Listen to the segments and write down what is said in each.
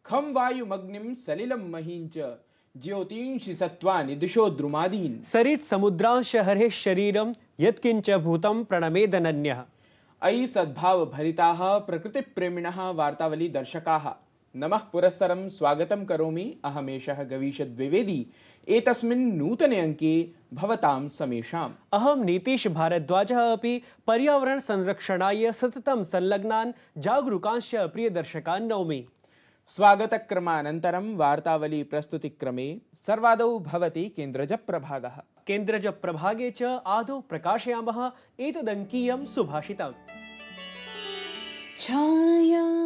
खम वायुमग्निं सलिलं महींच ज्योतिंषि सत्त्वानि दिशो द्रुमादीन् सरित् समुद्रांश हरेः शरीरं यत्किंच भूतं प्रणमेदनन्यः। अयि सद्भाव भरिताः प्रकृति प्रेमिणः वार्तावली दर्शकाः नमः पुरस्सरं स्वागतं करोमि अहमेषः गवीश द्विवेदी एतस्मिन् नूतने अंके भवतां समेषाम् अहं नीतीश भारद्वाजः अपि पर्यावरण संरक्षणाय सततं संलग्नान् जागरूकांश्च प्रियदर्शकान् नौमि। स्वागतक्रमानन्तरं वार्तावली प्रस्तुतिक्रमे सर्वादौ भवति केन्द्रज प्रभागः। केन्द्रज प्रभागे च आदौ प्रकाशयामः एतदङ्कीयं सुभाषितम्। छायामन्यस्य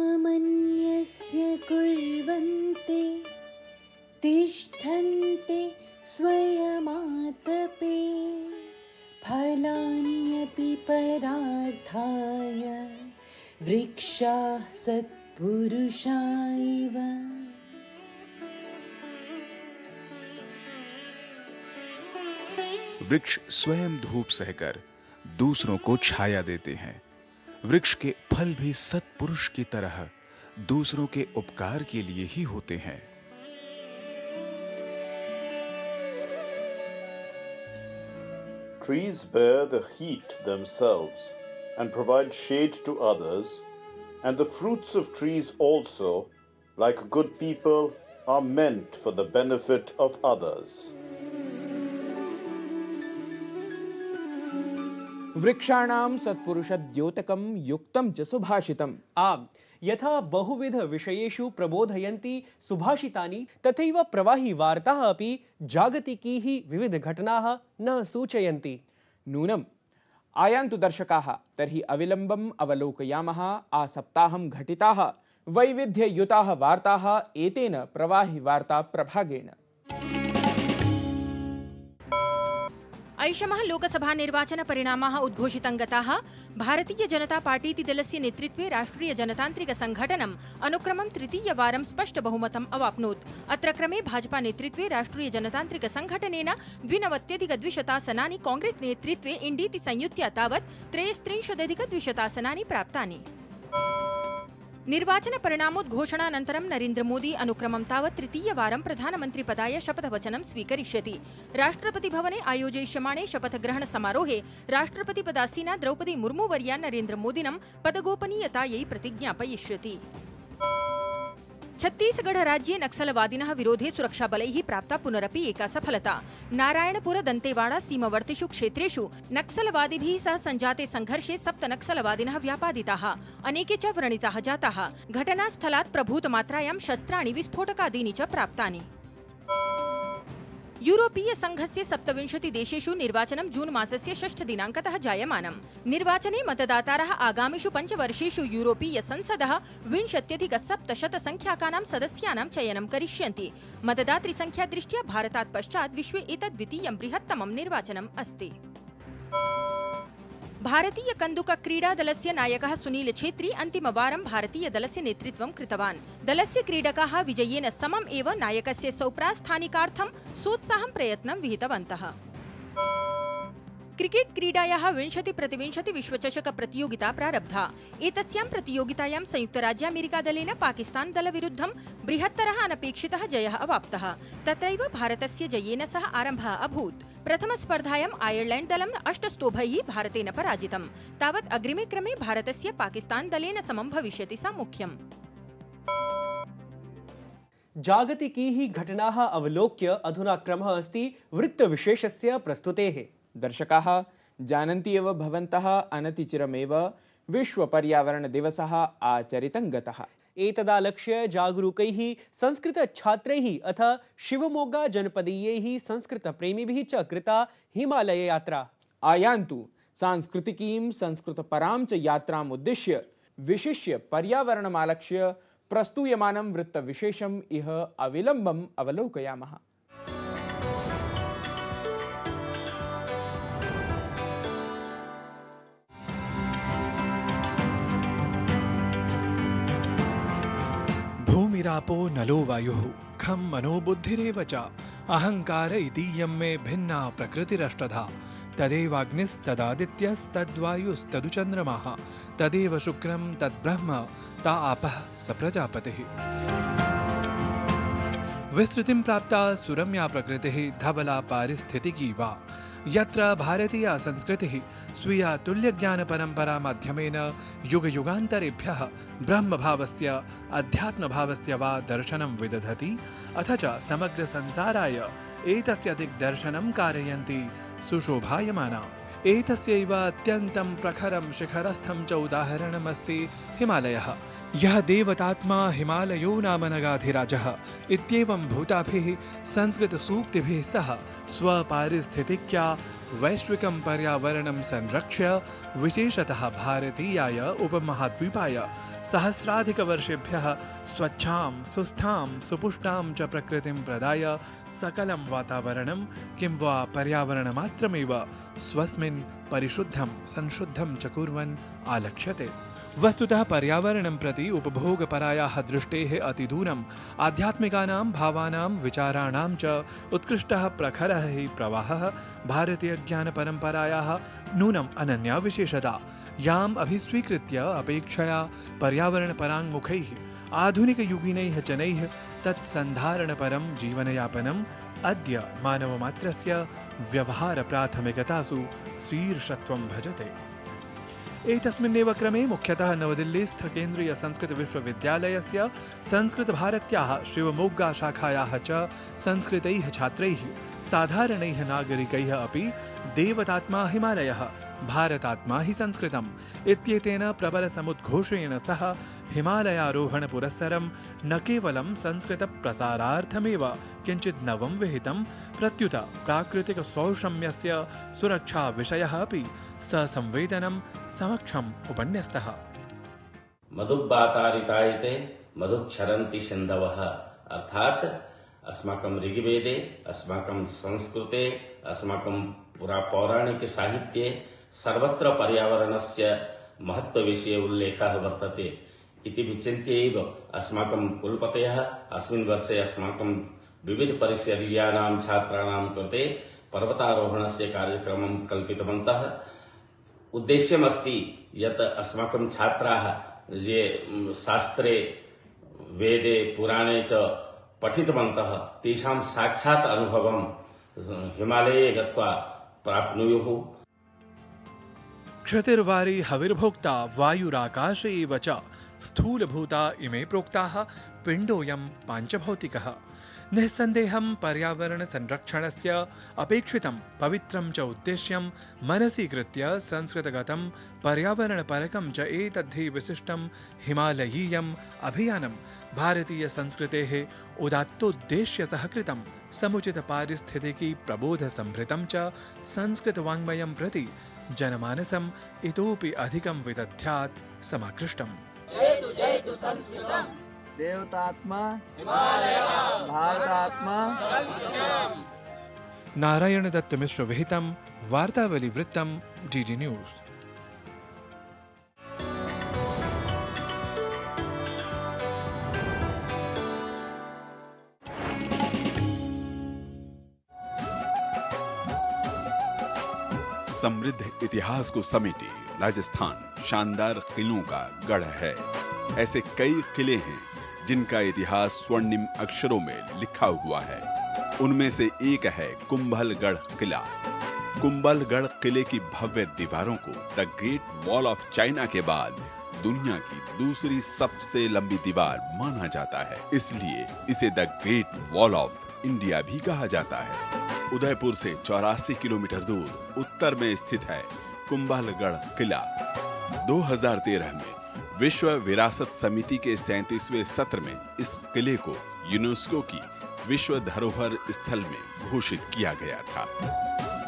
कुर्वन्ते तिष्ठन्ते स्वयमातपे फलान्यपि परार्थाय वृक्षाः सत्पुरुषा इव। वृक्ष स्वयं धूप सहकर दूसरों को छाया देते हैं। वृक्ष के फल भी सत्पुरुष की तरह दूसरों के उपकार के लिए ही होते हैं। Trees bear the heat themselves and provide shade to others, and the fruits of trees also, like good people, are meant for the benefit of others. वृक्षाणां सत्पुरुषद्योतकं युक्तं च सुभाषितम्। आम्, यथा बहुविध विषयेषु प्रबोधयन्ति सुभाषितानि तथैव प्रवाही वार्ताः अपि जागतिकीः विविध घटनाः न सूचयन्ति। नूनम् आयान्तु दर्शकाः, तर्हि अविलम्बम् अवलोकयामः आसप्ताहं घटिताः वैविध्ययुताः वार्ताः एतेन प्रवाही वार्ता प्रभागेण। ऐषमः लोकसभा निर्वाचन परिणामाः उद्घोषितं गताः। भारतीय जनता पार्टीति दलस्य नेतृत्वे राष्ट्रिय जनतान्त्रिक संघटनम् अनुक्रमं तृतीयवारं स्पष्ट बहुमतम् अवाप्नोत्। अत्र क्रमे भाजपा नेतृत्वे राष्ट्रिय जनतान्त्रिक संघटनेन 92,200 आसनानि, कांग्रेस नेतृत्वे इण्डीति संयुत्या तावत् 33,200 आसनानि प्राप्तानि। निर्वाचन परिणामोद्घोषणानन्तरं नरेन्द्र मोदी अनुक्रमं तावत् तृतीयवारं प्रधानमन्त्रिपदाय शपथवचनं स्वीकरिष्यति। राष्ट्रपतिभवने आयोजयिष्यमाणे शपथग्रहण समारोहे राष्ट्रपतिपदासीना द्रौपदी मुर्मू वर्या नरेन्द्र मोदिनं पदगोपनीयतायै प्रतिज्ञापयिष्यति। छत्तीसगढ़ राज्ये नक्सलवादिनः विरोधे सुरक्षाबलैः प्राप्ता पुनरपि एका सफलता। नारायणपुर दन्तेवाड़ा सीमावर्तिषु क्षेत्रेषु नक्सलवादिभिः सह संजाते संघर्षे 7 नक्सलवादिनः व्यापादिताः, अनेके च व्रणिताः जाताः। घटनास्थलात् प्रभूतमात्रायां शस्त्राणि, विस्फोटकादीनि च प्राप्तानि। यूरोपीय संघस्य 27 देशेषु निर्वाचनं जून मासस्य 6 दिनाङ्कतः जायमानम्। निर्वाचने मतदातारः आगामिषु 5 वर्षेषु यूरोपीय संसदः 20,700 संख्याकानां सदस्यानां चयनं करिष्यन्ति। मतदातृसंख्या दृष्ट्या भारतात् पश्चात् विश्वे एतद् द्वितीयं बृहत्तमं निर्वाचनम् अस्ति। भारतीय कन्दुक क्रीडा दलस्य नायकः सुनील छेत्री अन्तिमवारं भारतीय दलस्य नेतृत्वं कृतवान्। दलस्य क्रीडकाः विजयेन समम् एव नायकस्य सौप्रास्थानिकार्थं सोत्साहं प्रयत्नं विहितवन्तः। क्रिकेट क्रीडायाः 20-20 विश्वचषक प्रतियोगिता प्रारब्धा। एतस्यां प्रतियोगितायां संयुक्तराज्यामेरिका दलेन पाकिस्तान दलविरुद्धं बृहत्तरः अनपेक्षितः जयः अवाप्तः। तत्रैव भारतस्य जयेन सह आरम्भः अभूत्। प्रथमस्पर्धायां आयर्लैण्ड दलं 8 स्तोभैः भारतेन पराजितं। तावत् अग्रिमे क्रमे भारतस्य पाकिस्तान दलेन समं भविष्यति सामुख्यम्। जागतिकीः घटनाः अवलोक्य अधुना क्रमः अस्ति वृत्तविशेषस्य प्रस्तुतेः। दर्शकाः जानन्ति एव भवन्तः अनतिचिरमेव विश्व पर्यावरण दिवसः आचरितं गतः। एतदालक्ष्य जागरूकैः संस्कृत छात्रैः अथ शिवमोग्गा जनपदीयैः संस्कृत प्रेमिभिः च कृता हिमालय यात्रा। आयान्तु सांस्कृतिकीं संस्कृतपरां च यात्राम् उद्दिश्य विशिष्य पर्यावरणमालक्ष्य प्रस्तूयमानं वृत्तविशेषम् इह अविलम्बम् अवलोकयामः। भूमिरापो नलो वायुः खं मनो बुद्धिरेव च अहंकार इतीयं मे भिन्ना प्रकृतिरष्टधा तदेवाग्निस्तदादित्यस्तद्वायुस्तदुचन्द्रमाः तदेव शुक्रं तद्ब्रह्म ता आपः स प्रजापतिः। विस्तृतिं प्राप्ता सुरम्या प्रकृतिः धवला पारिस्थितिकी वा यत्र भारतीया संस्कृतिः स्वीया तुल्यज्ञानपरम्परा माध्यमेन युगयुगान्तरेभ्यः ब्रह्मभावस्य अध्यात्मभावस्य वा दर्शनं विदधति अथ च समग्रसंसाराय एतस्य दिग्दर्शनं कारयन्ति सुशोभायमाना। एतस्यैव अत्यन्तं प्रखरं शिखरस्थं च उदाहरणमस्ति हिमालयः। यः देवतात्मा हिमालयो नाम नगाधिराजः इत्येवं भूताभिः संस्कृतसूक्तिभिः सह स्वपारिस्थितिक्या वैश्विकं पर्यावरणं संरक्ष्य विशेषतः भारतीयाय उपमहाद्वीपाय सहस्राधिकवर्षेभ्यः स्वच्छां सुस्थां सुपुष्टां च प्रकृतिं प्रदाय सकलं वातावरणं किं वा पर्यावरणमात्रमेव स्वस्मिन् परिशुद्धं संशुद्धं च कुर्वन् आलक्ष्यते। वस्तुतः पर्यावरणं प्रति उपभोगपरायाः दृष्टेः अतिदूरम् आध्यात्मिकानां भावानां विचाराणां च उत्कृष्टः प्रखरः हि प्रवाहः भारतीयज्ञानपरम्परायाः नूनम् अनन्या विशेषता, याम् अभिस्वीकृत्य अपेक्षया पर्यावरणपराङ्मुखैः आधुनिकयुगिनैः जनैः तत्सन्धारणपरं जीवनयापनम् अद्य मानवमात्रस्य व्यवहारप्राथमिकतासु शीर्षत्वं भजते। एतस्मिन्नेव क्रमे मुख्यतः नवदिल्लीस्थ केन्द्रीय संस्कृत विश्वविद्यालयस्य संस्कृतभारत्याः शिवमोग्गाशाखायाः च संस्कृतैः छात्रैः साधारणैः नागरिकैः अपि देवतात्मा हिमालयः भारतात्मा हि संस्कृतम् इत्येतेन प्रबलसमुद्घोषेण सह हिमालयारोहणपुरस्सरं न केवलं संस्कृतप्रसारार्थमेव किञ्चित् नवं विहितं प्रत्युत प्राकृतिकसौषम्यस्य सुरक्षाविषयः अपि ससंवेदनं समक्षम् उपन्यस्तः। मधुबातारितायते मधुक्षरन्ति सिन्धवः अर्थात् अस्माकं ऋग्वेदे अस्माकं संस्कृते अस्माकं पुरापौराणिक साहित्ये सर्वत्र पर्यावरणस्य महत्त्वविषये उल्लेखः वर्तते इति विचिन्त्य एव अस्माकं कुलपतयः अस्मिन् वर्षे अस्माकं विविधपरिसरीयानां छात्राणां कृते पर्वतारोहणस्य कार्यक्रमं कल्पितवन्तः। उद्देश्यमस्ति यत् अस्माकं छात्राः ये शास्त्रे वेदे पुराणे च पठितवन्तः तेषां साक्षात् अनुभवं हिमालये गत्वा प्राप्नुयुः। क्षतिर्वारी हविर्भोक्ता वायुराकाश एव च स्थूलभूता इमे प्रोक्ताः पिण्डोऽयं पाञ्चभौतिकः। निस्सन्देहं पर्यावरणसंरक्षणस्य अपेक्षितं पवित्रं च उद्देश्यं मनसि कृत्य संस्कृतगतं पर्यावरणपरकं च एतद्धि विशिष्टं हिमालयीयम् अभियानं भारतीयसंस्कृतेः उदात्तोद्देश्यतः कृतं समुचितपारिस्थितिकी प्रबोधसंभृतं च संस्कृतवाङ्मयं प्रति जनमानसम् इतोपि अधिकं विदध्यात् समाकृष्टम्। जयतु संस्कृतम् देवतात्मा हिमालयः भारतात्मा संस्कृतम्। नारायण दत्त मिश्र विहितं वार्तावली वृत्तं डीडी न्यूज़। समृद्ध इतिहास को समेटे राजस्थान शानदार किलों का गढ़ है। ऐसे कई किले हैं जिनका इतिहास स्वर्णिम अक्षरों में लिखा हुआ है। उनमें से एक है कुंभलगढ़ किला। कुंभलगढ़ किले की भव्य दीवारों को the great wall of China के बाद दुनिया की दूसरी सबसे लंबी दीवार माना जाता है, इसलिए इसे the great wall of India भी कहा जाता है। उदयपुर से 84 किलोमीटर दूर उत्तर में स्थित है कुंभलगढ़ किला। 2013 में विश्व विरासत समिति के 37वें सत्र में इस किले को यूनेस्को की विश्व धरोहर स्थल में घोषित किया गया था।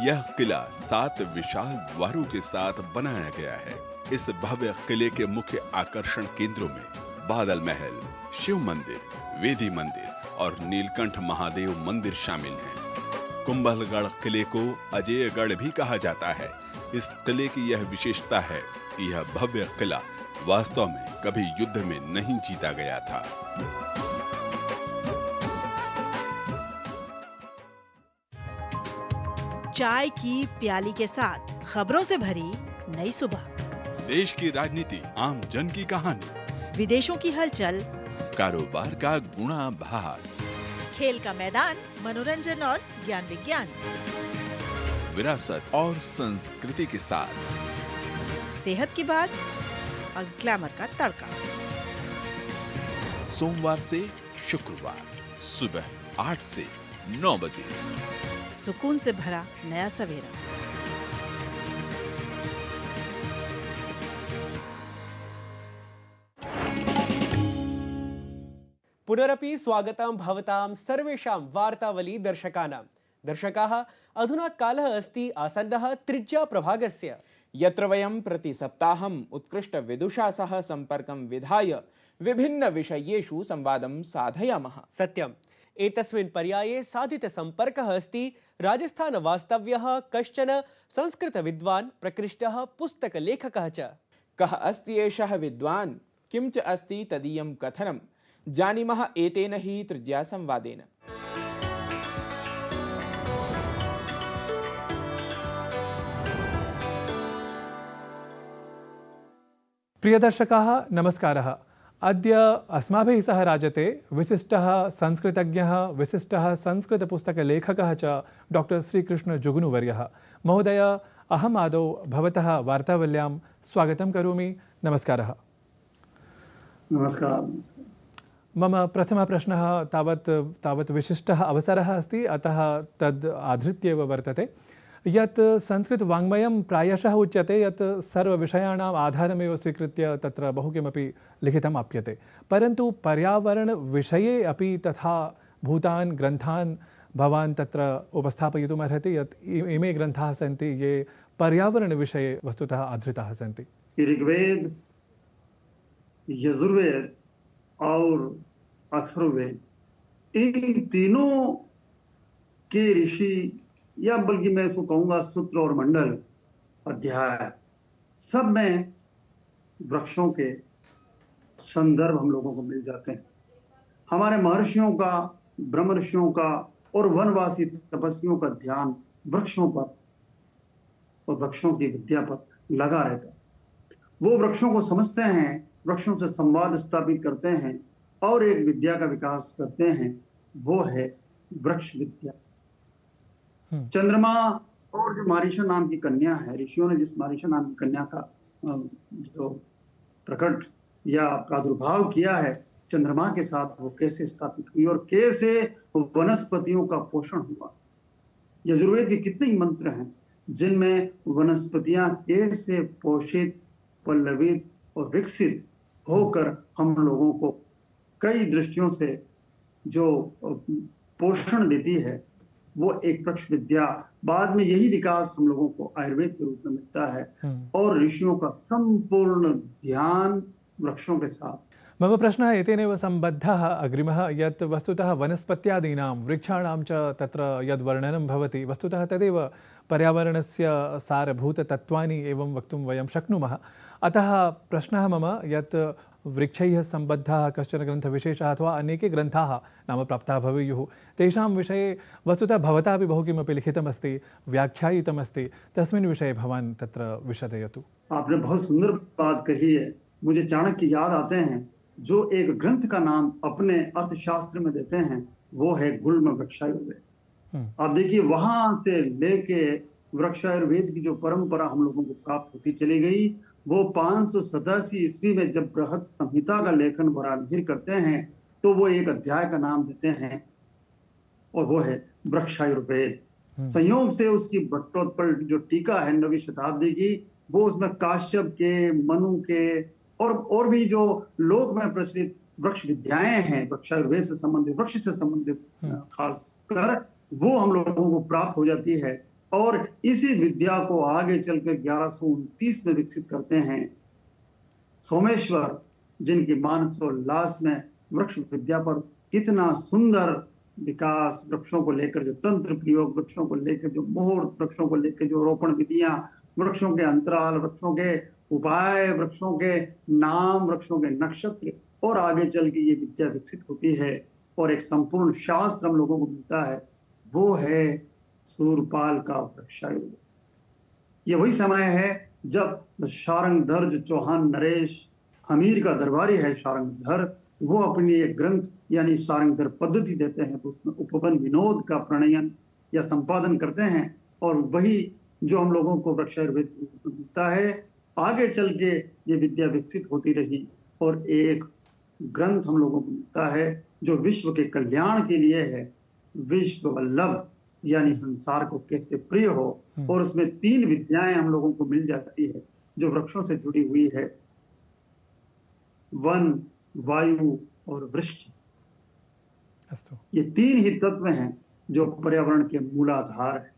यह किला 7 विशाल द्वारों के साथ बनाया गया है। इस भव्य किले के मुख्य आकर्षण केंद्रों में बादल महल, शिव मंदिर, वेदी मंदिर और नीलकंठ महादेव मंदिर शामिल हैं। कुंभलगढ़ किले को अजेयगढ़ भी कहा जाता है। इस किले की यह विशेषता है कि यह भव्य किला वास्तव में कभी युद्ध में नहीं जीता गया था। चाय की प्याली के साथ खबरों से भरी नई सुबह। देश की राजनीति, आम जन की कहानी, विदेशों की हलचल, कारोबार का गुणा भाग, खेल का मैदान, मनोरंजन और ज्ञान विज्ञान, विरासत और संस्कृति के साथ सेहत की बात और ग्लैमर का तड़का। सोमवार से शुक्रवार सुबह 8 से 9 बजे। सुकून से भरा नया सवेरा। पुनरपि स्वागतं भवतां सर्वेषां वार्तावली दर्शकानां। दर्शकाः, अधुना कालः अस्ति आसन्नः तृतीया प्रभागस्य, यत्र वयं प्रति सप्ताहम् उत्कृष्ट विदुषा सह सम्पर्कं विधाय विभिन्न विषयेषु संवादं साधयामः। सत्यम्। एतस्मिन् पर्याये साधितसम्पर्कः अस्ति राजस्थानवास्तव्यः कश्चन संस्कृतविद्वान्, प्रकृष्टः पुस्तकलेखकः च। कः अस्ति एषः विद्वान्, किं च अस्ति तदीयं कथनं, जानीमः एतेन हि तृतीया संवादेन। प्रियदर्शकाः, नमस्कारः। अद्य अस्माभिः सह राजते विशिष्टः संस्कृतज्ञः, विशिष्टः संस्कृतपुस्तकलेखकः च डॉक्टर श्रीकृष्ण जुगुनुवर्यः। महोदय, अहम् आदौ भवतः वार्तावल्यां स्वागतं करोमि। नमस्कारः। नमस्कार। मम प्रथमः प्रश्नः तावत् विशिष्टः अवसरः अस्ति, अतः तद् आधृत्यैव वर्तते यत् संस्कृतवाङ्मयं प्रायशः उच्यते यत् सर्वविषयाणाम् आधारमेव स्वीकृत्य तत्र बहु किमपि लिखितम् आप्यते, परन्तु पर्यावरणविषये अपि तथा भूतान् ग्रन्थान् भवान् तत्र उपस्थापयितुम् अर्हति यत् इमे ग्रन्थाः सन्ति ये पर्यावरणविषये वस्तुतः आधृताः सन्ति। ऋग्वेद, यजुर्वेद और अथर्ववेद, इन तीनों के ऋषि, या बल्कि मैं इसको कहूंगा सूत्र और मंडल अध्याय, सब में वृक्षों के संदर्भ हम लोगों को मिल जाते हैं। हमारे महर्षियों का, ब्रह्म ऋषियों का और वनवासी तपस्वियों का ध्यान वृक्षों पर और वृक्षों की विद्या पर लगा रहता है। वो वृक्षों को समझते हैं, वृक्षों से संवाद स्थापित करते हैं और एक विद्या का विकास करते हैं, वो है वृक्ष विद्या। चंद्रमा और जो मारीशा नाम की कन्या है, ऋषियों ने जिस मारीशा नाम की कन्या का जो प्रकट या प्रादुर्भाव किया है चंद्रमा के साथ, वो कैसे स्थापित हुई और कैसे वनस्पतियों का पोषण हुआ। यजुर्वेद के कितने ही मंत्र हैं जिनमें वनस्पतियां कैसे पोषित, पल्लवित और विकसित होकर हम लोगों को कई दृष्टियों से जो पोषण देती है, वो एक वृक्ष विद्या। बाद में यही विकास हम लोगों को आयुर्वेद के रूप में मिलता है और ऋषियों का संपूर्ण ध्यान वृक्षों के साथ। मम प्रश्नः एतेनैव सम्बद्धः अग्रिमः यत् वस्तुतः वनस्पत्यादीनां वृक्षाणां च तत्र यद् वर्णनं भवति, वस्तुतः तदेव पर्यावरणस्य सारभूततत्त्वानि एवं वक्तुं वयं शक्नुमः। अतः प्रश्नः मम यत् वृक्षैः सम्बद्धः कश्चन ग्रन्थविशेषः अथवा अनेके ग्रन्थाः नाम प्राप्ताः भवेयुः, तेषां विषये वस्तुतः भवता अपि बहु किमपि लिखितमस्ति, व्याख्यायितमस्ति, तस्मिन् विषये भवान् तत्र विशदयतु। आपने बहुत सुंदर बात कही है। मुझे चाणक्य याद आते हैं, जो एक ग्रंथ का नाम अपने अर्थशास्त्र में देते हैं, वो है गुल्म वृक्षायुर्वेद। आप देखिए, वहां से लेके वृक्षायुर्वेद की जो परंपरा हम लोगों को प्राप्त होती चली गई, वो 587 ईस्वी में जब बृहद संहिता का लेखन वरानगिर करते हैं, तो वो एक अध्याय का नाम देते हैं और वो है वृक्षायुर्वेद। संयोग से उसकी भट्टोत्पल जो टीका है 9वीं शताब्दी की, वो उसमें काश्यप के, मनु के और भी जो लोक में प्रचलित वृक्ष विद्याएं हैं, वृक्षायुर्वेद से संबंधित, वृक्ष से संबंधित खासकर, वो हम लोगों को प्राप्त हो जाती है। और इसी विद्या को आगे चलकर 1129 में विकसित करते हैं सोमेश्वर, जिनकी मानसोल्लास में वृक्ष विद्या पर कितना सुंदर विकास, वृक्षों को लेकर जो तंत्र प्रयोग, वृक्षों को लेकर जो मुहूर्त, वृक्षों को लेकर जो रोपण विधियां, वृक्षों के अंतराल, वृक्षों के उपाय, वृक्षों के नाम, वृक्षों के नक्षत्र, और आगे चल के ये विद्या विकसित होती है और एक संपूर्ण शास्त्र हम लोगों को मिलता है, वो है सूरपाल का वृक्षायुर्वेद। ये वही समय है जब शारंगधर, जो चौहान नरेश हमीर का दरबारी है शारंगधर, वो अपनी एक ग्रंथ यानी सारंगधर पद्धति देते हैं, तो उसमें उपवन विनोद का प्रणयन या संपादन करते हैं, और वही जो हम लोगों को वृक्षायुर्वेद मिलता है। आगे चल के ये विद्या विकसित होती रही और एक ग्रंथ हम लोगों को मिलता है जो विश्व के कल्याण के लिए है, विश्व वल्लभ, यानी संसार को कैसे प्रिय हो। और उसमें 3 विद्याएं हम लोगों को मिल जाती है जो वृक्षों से जुड़ी हुई है, वन, वायु और वृक्ष। ये 3 ही तत्व हैं जो पर्यावरण के मूलाधार है।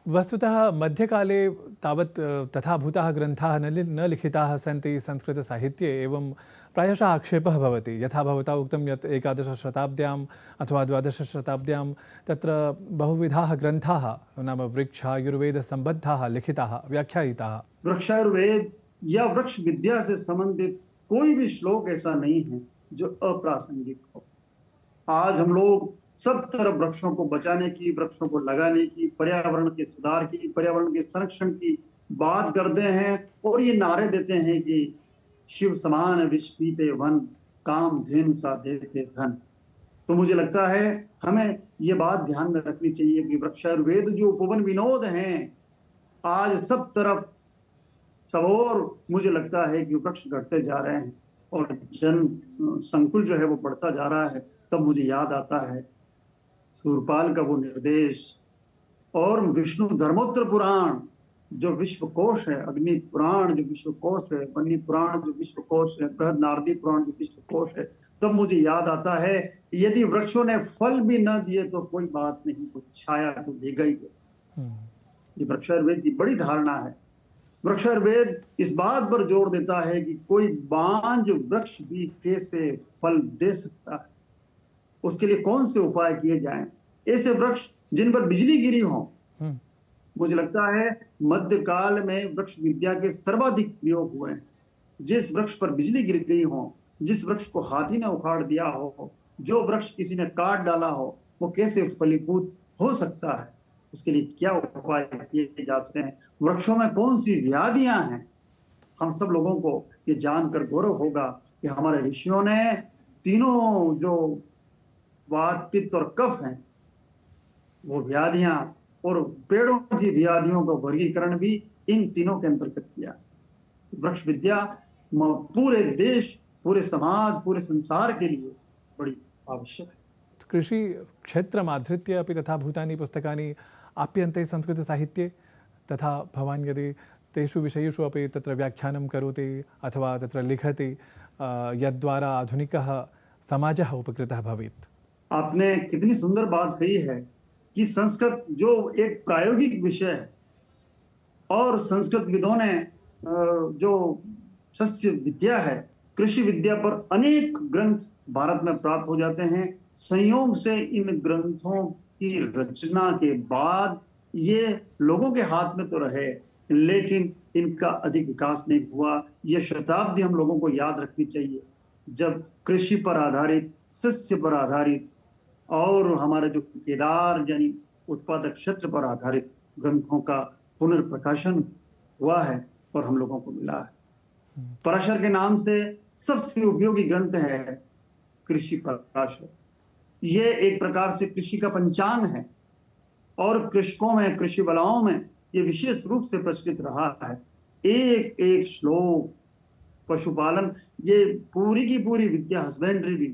वस्तुतः मध्यकाले तावत् तथा भूताः ग्रन्थाः न लिखिताः सन्ति संस्कृतसाहित्ये, एवं प्रायशः आक्षेपः भवति, यथा भवता उक्तं यत् 11शताब्द्याम् अथवा 12शताब्द्यां तत्र बहुविधाः ग्रन्थाः नाम वृक्षायुर्वेदसम्बद्धाः लिखिताः व्याख्यायिताः। वृक्षायुर्वेद या वृक्ष विद्या से संबंधित कोई भी श्लोक ऐसा नहीं है जो अप्रासंगिक हो। आज हम लोग सब तरफ वृक्षों को बचाने की, वृक्षों को लगाने की, पर्यावरण के सुधार की, पर्यावरण के संरक्षण की बात करते हैं और ये नारे देते हैं कि शिव समान विष पीते वन, काम धेनु सा देते धन। तो मुझे लगता है हमें ये बात ध्यान में रखनी चाहिए कि वृक्षायुर्वेद जो उपवन विनोद हैं, आज सब तरफ सब और मुझे लगता है कि वृक्ष घटते जा रहे हैं और जन संकुल जो है वो बढ़ता जा रहा है। तब मुझे याद आता है सूरपाल का वो निर्देश और विष्णु धर्मोत्तर पुराण जो विश्वकोश है, अग्नि पुराण जो विश्वकोश है, वन्य पुराण जो विश्वकोश है, बृहद नारदी पुराण जो विश्वकोश है। तब मुझे याद आता है यदि वृक्षों ने फल भी न दिए तो कोई बात नहीं, कोई छाया तो देगा ही। ये वृक्षायुर्वेद की बड़ी धारणा है। वृक्षायुर्वेद इस बात पर जोर देता है कि कोई बांझ वृक्ष भी कैसे फल दे सकता है, उसके लिए कौन से उपाय किए जाएं। ऐसे वृक्ष जिन पर बिजली गिरी हो, मुझे लगता है मध्यकाल में वृक्ष विद्या के सर्वाधिक प्रयोग हुए हैं। जिस वृक्ष पर बिजली गिर गई हो, जिस वृक्ष को हाथी ने उखाड़ दिया हो, जो वृक्ष किसी ने काट डाला हो, वो कैसे फलीभूत हो सकता है, उसके लिए क्या उपाय किए जा सकते हैं, वृक्षों में कौन सी व्याधियां हैं। हम सब लोगों को ये जानकर गौरव होगा कि हमारे ऋषियों ने तीनों जो वात, पित्त और कफ हैं, वो व्याधियां और पेड़ों की व्याधियों का वर्गीकरण भी इन तीनों के अंतर्गत किया। वृक्ष विद्या पूरे देश, पूरे समाज, पूरे संसार के लिए बड़ी आवश्यक है। कृषि क्षेत्रमाधृत्य अपि तथा भूतानि पुस्तकानि आप्यन्ते संस्कृतसाहित्ये, तथा भवान् यदि तेषु विषयेषु अपि तत्र व्याख्यानं करोति अथवा तत्र लिखति यद्द्वारा आधुनिकः समाजः उपकृतः भवेत्। आपने कितनी सुंदर बात कही है कि संस्कृत जो एक प्रायोगिक विषय है और संस्कृत विदों ने जो सस्य विद्या है, कृषि विद्या पर अनेक ग्रंथ भारत में प्राप्त हो जाते हैं। संयोग से इन ग्रंथों की रचना के बाद ये लोगों के हाथ में तो रहे, लेकिन इनका अधिक विकास नहीं हुआ। ये शताब्दी हम लोगों को याद रखनी चाहिए जब कृषि पर आधारित, सस्य पर आधारित और हमारे जो केदार यानी उत्पादक क्षेत्र पर आधारित ग्रंथों का पुनर्प्रकाशन हुआ है और हम लोगों को मिला है। पराशर के नाम से सबसे उपयोगी ग्रंथ है कृषि पराशर। ये एक प्रकार से कृषि का पंचांग है और कृषकों में, कृषि बलाओं में ये विशेष रूप से प्रचलित रहा है। एक एक श्लोक पशुपालन, ये पूरी की पूरी विद्या हस्बेंड्री भी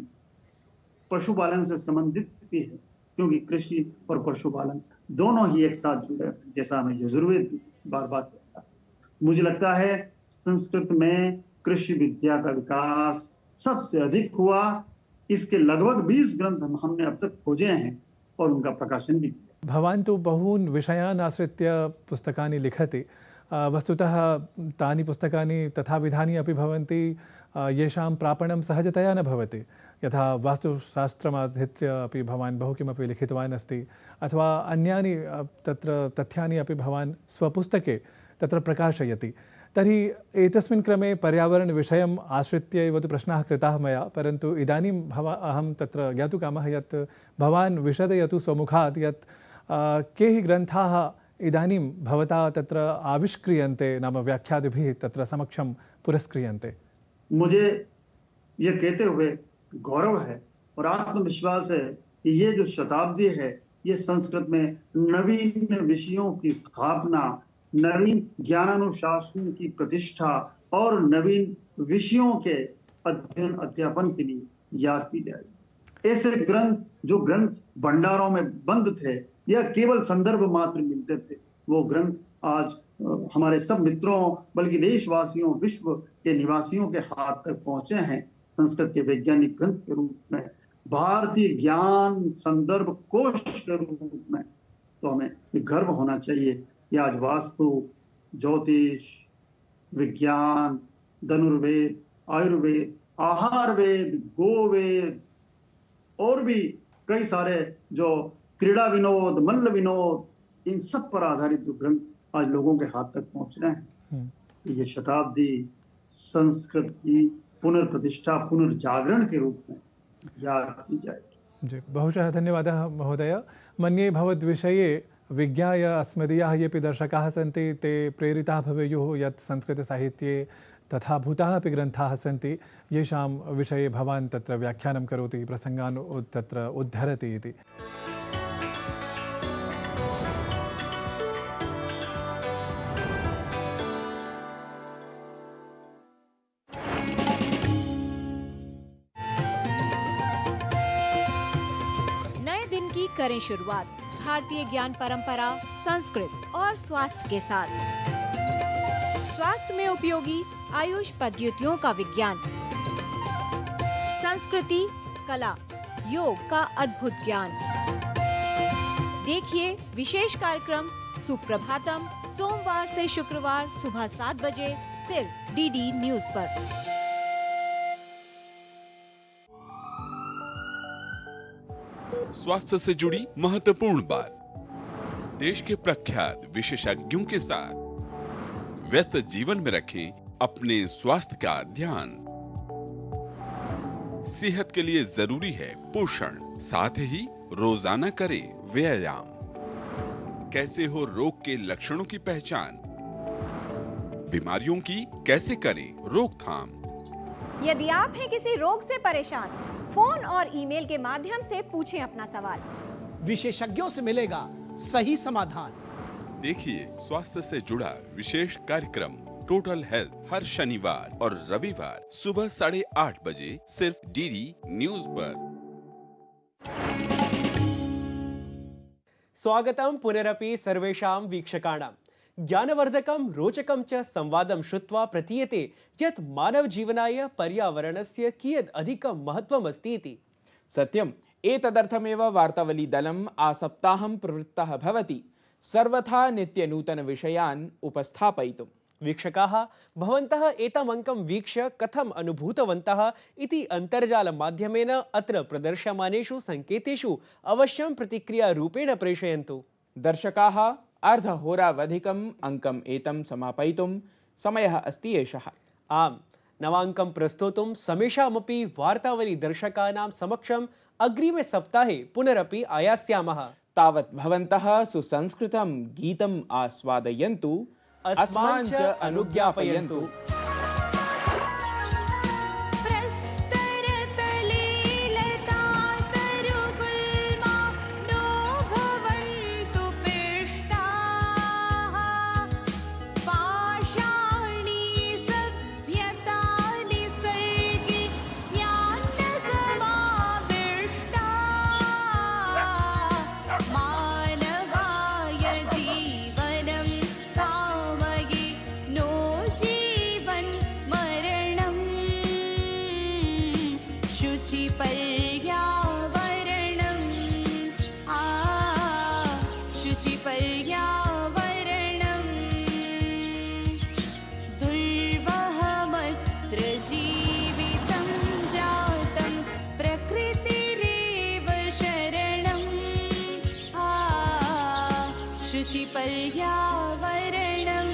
पशुपालन से संबंधित भी है, क्योंकि कृषि और पशुपालन दोनों ही एक साथ जुड़े हैं, जैसा हमें यजुर्वेद बार बार कहता है। मुझे लगता है संस्कृत में कृषि विद्या का विकास सबसे अधिक हुआ। इसके लगभग 20 ग्रंथ हमने अब तक खोजे हैं और उनका प्रकाशन भी किया। भवान् तु बहून् विषयान् आश्रित्य पुस्तकानि लिखति। वस्तुतः तानि पुस्तकानि तथाविधानि अपि भवन्ति येषां प्रापणं सहजतया न भवति। यथा वास्तुशास्त्रमाधृत्य अपि भवान् बहु किमपि लिखितवान् अस्ति, अथवा अन्यानि तत्र तथ्यानि अपि भवान् स्वपुस्तके तत्र प्रकाशयति। तर्हि एतस्मिन् क्रमे पर्यावरणविषयम् आश्रित्य एव तु प्रश्नाः कृताः मया, परन्तु इदानीं अहं तत्र ज्ञातुकामः यत् भवान् विशदयतु स्वमुखात् यत् के हि ग्रन्थाः इदानीं भवता तत्र आविष्क्रियन्ते, नाम व्याख्यादिभिः तत्र समक्षं पुरस्क्रियन्ते। मुझे ये कहते हुए गौरव है और आत्मविश्वास है कि ये जो शताब्दी है ये संस्कृत में नवीन विषयों की स्थापना, नवीन ज्ञानानुशासन की प्रतिष्ठा और नवीन विषयों के अध्ययन अध्यापन के लिए याद की जाएगी। ऐसे ग्रंथ जो ग्रंथ भंडारों में बंद थे या केवल संदर्भ मात्र मिलते थे, वो ग्रंथ आज हमारे सब मित्रों बल्कि देशवासियों, विश्व के निवासियों के हाथ तक पहुंचे हैं संस्कृत के वैज्ञानिक ग्रंथ के रूप में, भारतीय ज्ञान संदर्भ कोश के रूप में। तो हमें ये गर्व होना चाहिए कि आज वास्तु, ज्योतिष, विज्ञान, धनुर्वेद, आयुर्वेद, आहार वेद, गोवेद और भी कई सारे जो क्रीड़ा विनोद, मल्ल विनोद, इन सब पर आधारित जो ग्रंथ आज लोगों के हाथ तक पहुंच रहे हैं, तो ये शताब्दी संस्कृत की पुनर्प्रतिष्ठा, पुनर्जागरण के रूप में याद की जाएगी। जी, बहुशः धन्यवादः महोदय। मन्ये भवद्विषये विज्ञाय अस्मदीयाः येऽपि दर्शकाः सन्ति ते प्रेरिताः भवेयुः यत् संस्कृतसाहित्ये तथा भूताः अपि ग्रन्थाः सन्ति येषां विषये भवान् तत्र व्याख्यानं करोति, प्रसङ्गान् तत्र उद्धरति इति। नए दिन की करें शुरुआत भारतीय ज्ञान परंपरा, संस्कृत और स्वास्थ्य के साथ। स्वास्थ्य में उपयोगी आयुष पद्धतियों का विज्ञान, संस्कृति, कला, योग का अद्भुत ज्ञान। देखिए विशेष कार्यक्रम सुप्रभातम सोमवार से शुक्रवार सुबह 7 बजे सिर्फ डीडी न्यूज पर। स्वास्थ्य से जुड़ी महत्वपूर्ण बात, देश के प्रख्यात विशेषज्ञों के साथ व्यस्त जीवन में रखें अपने स्वास्थ्य का ध्यान। सेहत के लिए जरूरी है पोषण, साथ ही रोजाना करें व्यायाम। कैसे हो रोग के लक्षणों की पहचान, बीमारियों की कैसे करें रोकथाम। यदि आप हैं किसी रोग से परेशान, फोन और ईमेल के माध्यम से पूछें अपना सवाल। विशेषज्ञों से मिलेगा सही समाधान। देखिए स्वास्थ्य से जुड़ा विशेष कार्यक्रम टोटल हेल्थ हर शनिवार और रविवार सुबह 8:30 बजे सिर्फ डीडी न्यूज पर। स्वागतम पुनरपि सर्वेषां वीक्षकाणां। ज्ञानवर्धकं रोचकं च संवादं श्रुत्वा प्रतीयते यत् मानवजीवनाय पर्यावरणस्य कियद् अधिकं महत्त्वम् अस्ति इति। सत्यम्। एतदर्थमेव वार्तावलीदलम् आसप्ताहं प्रवृत्तः भवति सर्वथा नित्यनूतन विषयान् उपस्थापयितुम्। वीक्षकाः भवन्तः एतम् अङ्कं वीक्ष्य कथम् अनुभूतवन्तः इति अन्तर्जालमाध्यमेन अत्र प्रदर्श्यमानेषु सङ्केतेषु अवश्यं प्रतिक्रियारूपेण प्रेषयन्तु। दर्शकाः अर्धहोरावधिकम् अङ्कम् एतं समापयितुं समयः अस्ति एषः। आम्, नवाङ्कं प्रस्तोतुं समेषामपि वार्तावली दर्शकानां समक्षम् अग्रिमे सप्ताहे पुनरपि आयास्यामः। तावत् भवन्तः सुसंस्कृतं गीतम् आस्वादयन्तु, अस्मान् च अनुज्ञापयन्तु। पर्यावरणं